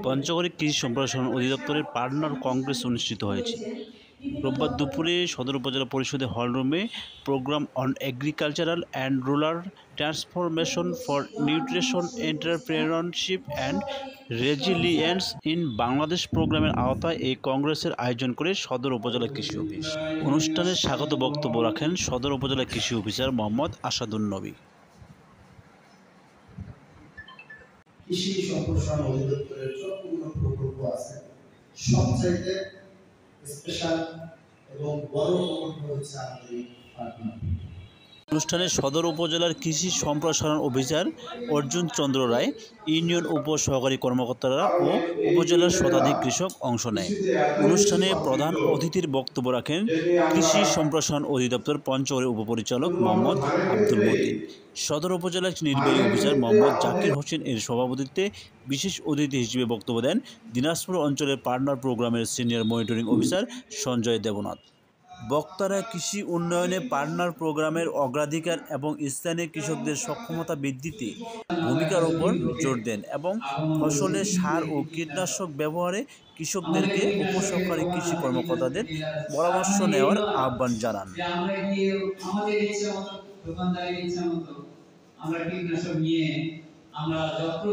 পঞ্চগড়ে কৃষি সম্প্রসারণ অধিদপ্তরের পার্টনার কংগ্রেস অনুষ্ঠিত হয়েছে। রোববার দুপুরে সদর উপজেলা পরিষদের হলরুমে program on agricultural and rural transformation for nutrition entrepreneurship and resilience in Bangladesh প্রোগ্রামের আওতায় এই কংগ্রেসের আয়োজন করে সদর উপজেলা কৃষি অফিস। অনুষ্ঠানে স্বাগত বক্তব্য রাখেন সদর উপজেলা কৃষি অফিসার মোহাম্মদ আসাদুন নবী। কৃষি সম্প্রসারণ অধিদপ্তরের যতগুলো প্রকল্প আছে সবচাইতে স্পেশাল এবং বড় প্রকল্প হচ্ছে আমাদের পার্টনার। অনুষ্ঠানে সদর উপজেলার কৃষি সম্প্রসারণ অফিসার অর্জুন চন্দ্র রায়, ইউনিয়ন উপ সহকারী কর্মকর্তারা ও উপজেলার শতাধিক কৃষক অংশ নেয়। অনুষ্ঠানে প্রধান অতিথির বক্তব্য রাখেন কৃষি সম্প্রসারণ অধিদপ্তর পঞ্চগড়ের উপপরিচালক মোহাম্মদ আব্দুল মতিন। সদর উপজেলার নির্বাহী অফিসার মোহাম্মদ জাকির হোসেন এর সভাপতিত্বে বিশেষ অতিথি হিসেবে বক্তব্য দেন দিনাজপুর অঞ্চলের পার্টনার প্রোগ্রামের senior monitoring officer Sanjay Debnath. বক্তারা কৃষি উন্নয়নে পার্টনার প্রোগ্রামের অগ্রাধিকার এবং স্থানীয় কৃষকদের সক্ষমতা বৃদ্ধিতে ভূমিকার উপর জোর দেন এবং ফসলের সার ও কীটনাশক ব্যবহারে কৃষকদেরকে উপসহকারী কৃষি কর্মকর্তাদের পরামর্শ নেওয়ার আহ্বান জানান। আমরা কীটনাশক নিয়ে আমরা যত্র